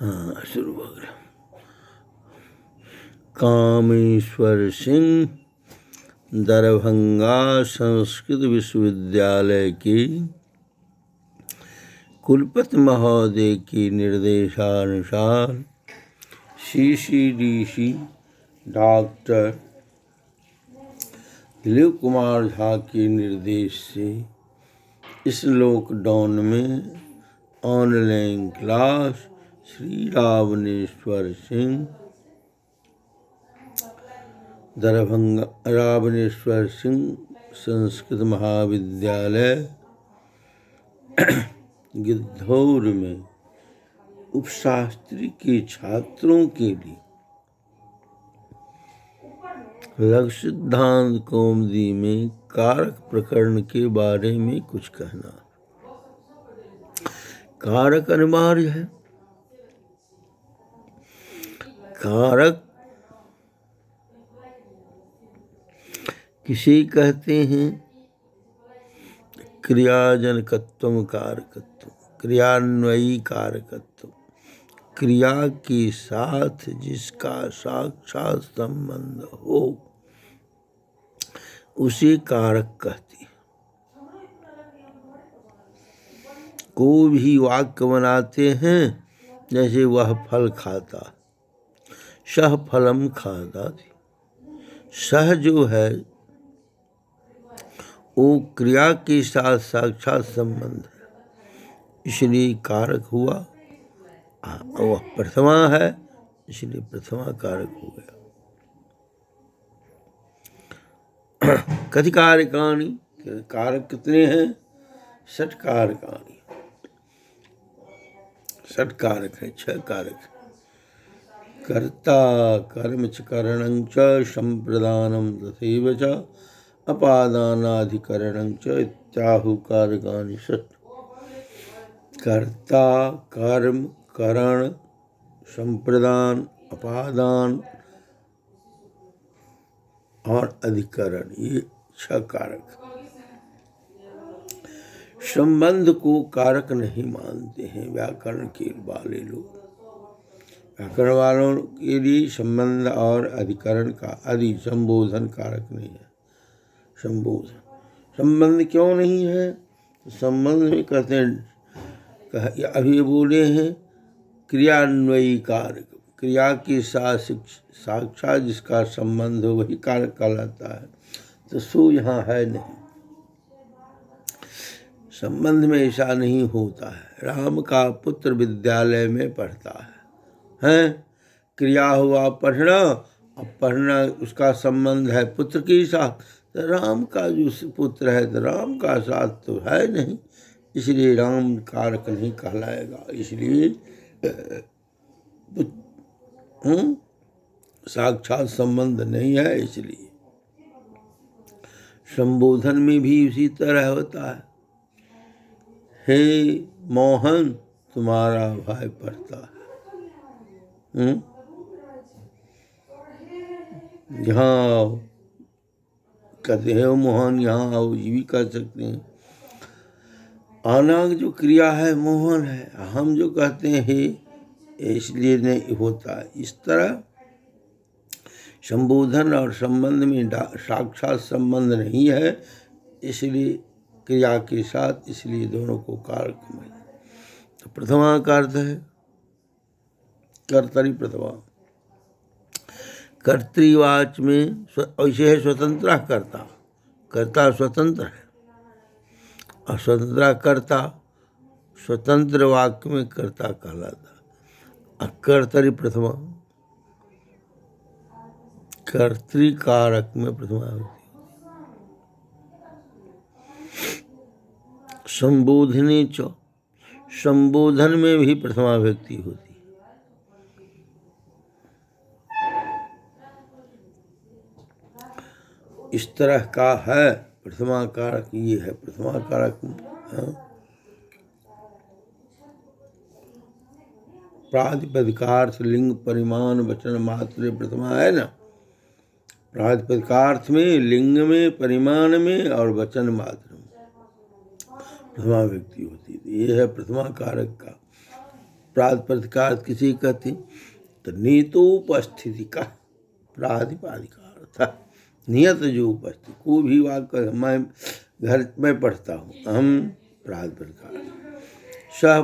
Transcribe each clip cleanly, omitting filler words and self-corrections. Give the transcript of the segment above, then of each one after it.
हाँ शुरू हो गया। कामेश्वर सिंह दरभंगा संस्कृत विश्वविद्यालय के कुलपति महोदय के निर्देशानुसार CCDC डॉक्टर दिलीप कुमार झा के निर्देश से इस लॉकडाउन में ऑनलाइन क्लास श्री रावणेश्वर सिंह दरभंगा रावणेश्वर सिंह संस्कृत महाविद्यालय गिद्धौर में उपशास्त्री के छात्रों के लिए लघु सिद्धांत कौमुदी में कारक प्रकरण के बारे में कुछ कहना। कारक अनिवार्य है। कारक किसे कहते हैं? क्रियाजनकत्व कारकत्व, क्रियान्वयी कारकत्व, क्रिया के साथ जिसका साक्षात संबंध हो उसे कारक कहते हैं। कोई भी वाक्य बनाते हैं जैसे वह फल खाता, सह फलम खाता थी। सह जो है वो क्रिया के साथ साक्षात संबंध है, इसलिए कारक हुआ। वह प्रथमा है इसलिए प्रथमा कारक हो गया। कति कारकाणि, कारक कितने हैं? 6 कारकाणि। 6 कारक है, 6 कारक। कर्ता कर्म च करणं च संप्रदानं तथैव च अपादानाधिकरणं च इत्याहु कारकाणि 6। कर्ता कर्म करण संप्रदान अपादान और अधिकरण, ये 6 कारक। संबंध को कारक नहीं मानते हैं व्याकरण के वाले लोग। व्याकरण वालों के लिए संबंध और अधिकरण का आदि संबोधन कारक नहीं है। संबोधन संबंध क्यों नहीं है? तो संबंध में कहते हैं, अभी बोले हैं क्रियान्वयी कारक, क्रिया के साथ साक्षात जिसका संबंध हो वही कारक कहलाता है। तो सो यहाँ है नहीं, संबंध में ऐसा नहीं होता है। राम का पुत्र विद्यालय में पढ़ता है, क्रिया हुआ पढ़ना, अब पढ़ना उसका संबंध है पुत्र के साथ, तो राम का जो पुत्र है तो राम का साथ तो है नहीं, इसलिए राम कारक नहीं कहलाएगा। इसलिए साक्षात संबंध नहीं है। इसलिए संबोधन में भी उसी तरह होता है। हे मोहन तुम्हारा भाई पढ़ता है, यहाँ आओ, कहते हैं मोहन यहाँ आओ, ये भी कह सकते हैं। आना जो क्रिया है मोहन है, हम जो कहते हैं इसलिए नहीं होता है। इस तरह संबोधन और संबंध में साक्षात संबंध नहीं है, इसलिए क्रिया के साथ, इसलिए दोनों को कारक में। तो प्रथमा का अर्थ है कर्तरी प्रथमा। कर्तृवाच में ऐसे है स्वतंत्र कर्ता, कर्ता स्वतंत्र है और स्वतंत्र कर्ता, स्वतंत्र वाक्य में कर्ता कहलाता। कर्तरी प्रथमा, कर्तृकारक में प्रथमा होती। संबोधने च, संबोधन में भी प्रथमा व्यक्ति होती। इस तरह का है प्रथमा कारक, ये है प्रथमा कारक। प्रातिपदिकार्थ लिंग परिमाण वचन मात्र प्रथमा है ना। प्रातिपदिकार्थ में, लिंग में, परिमाण में और वचन मात्र में प्रथमा व्यक्ति होती है। ये है प्रथमा कारक का प्रातिपदिकार्थ किसी कहते हैं? तो नियतोपस्थिति का प्रातिपदिकार्थ, नियत जो उपस्थिति, कोई भी वाक्य मैं घर में पढ़ता हूँ, अहम प्रातिपदिकार्थ, सह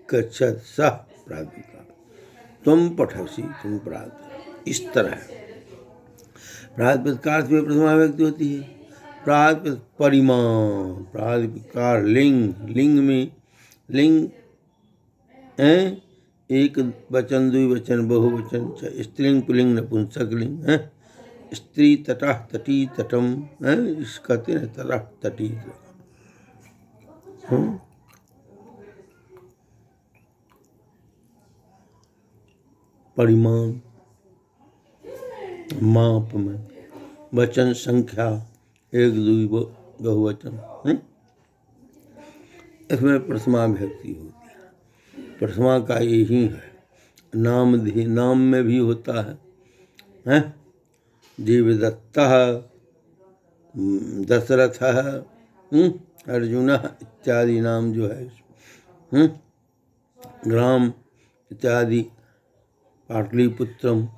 गच्छत् सह प्रातिपदिकार्थ, तुम पठसि तुम प्रातिपदिक, इस तरह प्रातिपदिकार्थ में प्रथमा व्यक्ति होती है। प्रातिपदिक परिमाण, प्रातिपदिकार लिंग, लिंग में लिंग एक वचन, द्विवचन, बहुवचन, स्त्रीलिंग, पुल्लिंग, नपुंसक लिंग है। स्त्री तटः, तटी, तटम है, इस कहते हैं तटः, तटी। परिमाण माप में, वचन संख्या एक, द्वि, बहुवचन, इसमें प्रथमा विभक्ति होती है। प्रथमा का यही है। नाम में भी होता है, देवदत्तः, दशरथः, अर्जुनः इत्यादि नाम जो है, ग्राम इत्यादि, पाटलिपुत्रम,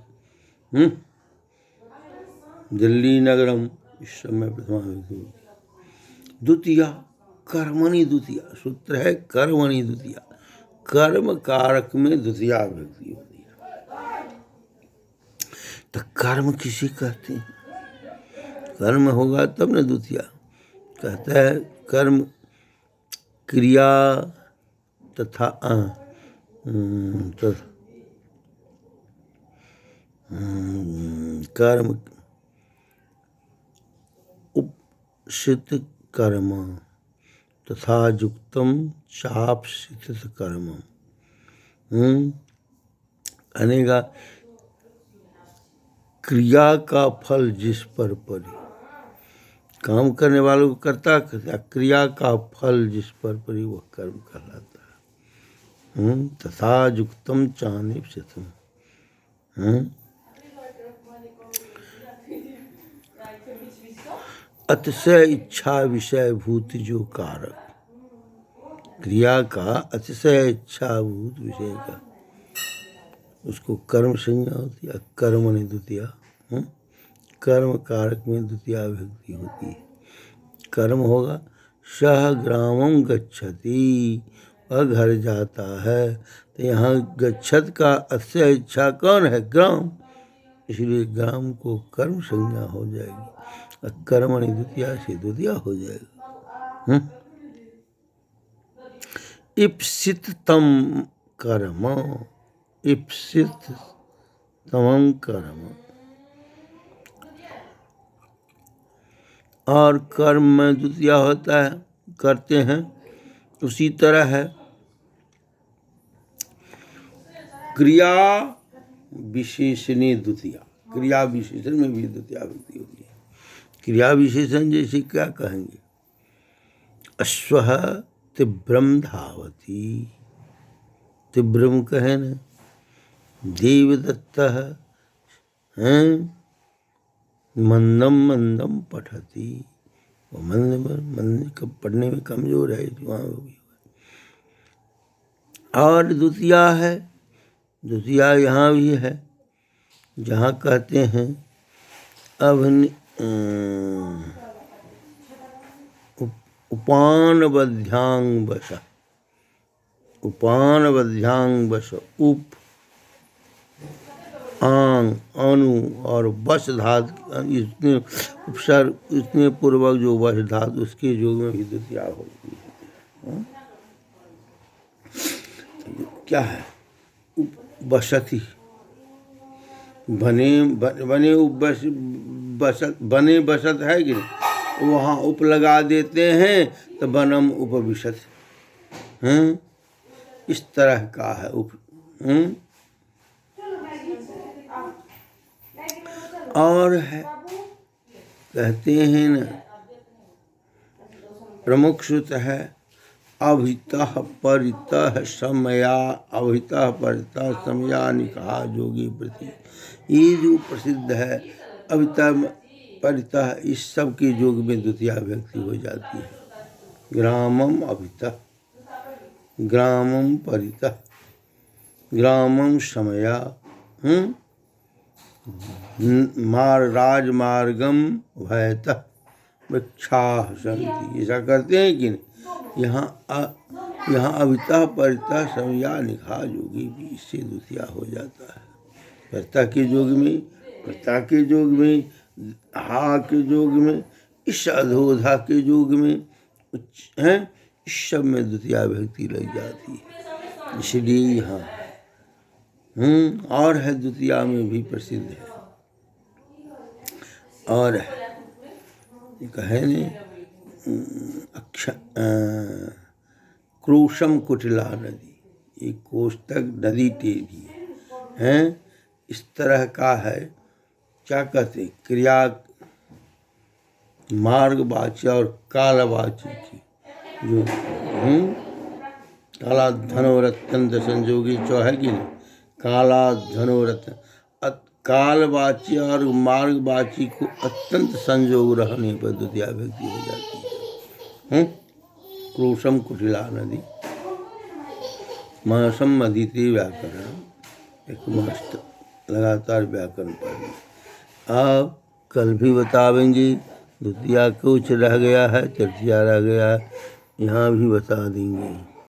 दिल्ली नगरम, इस सब में प्रथमा विभक्ति होती है। द्वितीया कर्मणि द्वितीया, सूत्र है कर्मणि द्वितीया, कर्म कारक में द्वितीया विभक्ति होती है। तो कर्म किसी कहते हैं? कर्म होगा तब न द्वितीया। कहता है कर्म क्रिया तथा कर्म उपसित कर्म तथा युक्तम चापसित कर्म, अनेगा क्रिया का फल जिस पर पड़े, काम करने वालों को कर्ता कहता है, क्रिया का फल जिस पर पड़े वह कर्म कहलाता है। तथा युक्तम चानिपसितम, अतिशय इच्छा विषय भूत जो कारक, क्रिया का अतिशय इच्छाभूत विषय का, उसको कर्म संज्ञा होती है। कर्मणि द्वितीया, कर्म कारक में द्वितीया विभक्ति होती है। कर्म होगा सह ग्रामम गच्छति, वह घर जाता है। तो यहाँ गच्छत का अतिशय इच्छा कौन है? ग्राम, इसलिए ग्राम को कर्म संज्ञा हो जाएगी। कर्मणि द्वितीया से द्वितीया हो जाएगा। इप्सित तम कर्म, इप्सित तमं कर्म, और कर्म में द्वितीया होता है, करते हैं। उसी तरह है क्रिया विशेषणी द्वितीया, क्रिया विशेषण में भी द्वितीया विभक्ति होती है। क्रिया विशेषण जैसे क्या कहेंगे? अश्वः तीव्रम धावति, तीव्रम कहे न। देवदत्तः मंदम मंदम पठति, वो मंद पढ़ने में कमजोर है, वहाँ होगी। और द्वितीया है, द्वितीया यहाँ भी है, जहाँ कहते हैं उपानबध्यांग वश, उपानबध्यांग वश, उप आंग अनु और वश धातु, इतने उपसर्ग, इतने पूर्वक जो वश धातु, उसके योग में भी द्वितीया होती है। क्या है? बसती, बने बने बसत है कि नहीं, वहाँ उप लगा देते हैं तो बनम उपविशत, इस तरह का है उप। और है कहते हैं न, प्रमुख सूत्र है अभितः परितः समया, अभितः परितः समया निकहा जोगी प्रति, ये जो प्रसिद्ध है अभितः परितः, इस सब के योग में द्वितीया विभक्ति हो जाती है। ग्रामम अभितः, ग्रामम परितः, ग्रामं समया राजमार्गम भयतः वृक्षाः सन्ति। ऐसा करते हैं कि नहीं। यहाँ अविता परिता समया निखा जोगी भी इससे दुतिया हो जाता है। कर्ता के जोग में, कर्ता के जोग में, हा के जोग में, इस अधोधा के जोग में हैं, इस सब में द्वितीया विभक्ति लग जाती है। इसलिए यहाँ और है, द्वितीया में भी प्रसिद्ध है। और कहे ने क्रोशम कुटिला नदी, ये कोष्टक नदी टेढ़ी है, इस तरह का है। क्या कहते हैं, क्रिया मार्गवाची और कालवाची की जो काला धनोरत्यंत संजोगी जो है कि नहीं, काला धनोरत्न कालवाची और मार्गवाची को अत्यंत संयोग रहने पर द्वितीया विभक्ति हो जाती है। क्रोशम कुटिला नदी मासम अदिति व्याकरण, एक मास लगातार व्याकरण पढ़ना। आप कल भी बतावेंगे, द्वितीया कुछ रह गया है, तृतीया रह गया है, यहाँ भी बता देंगे।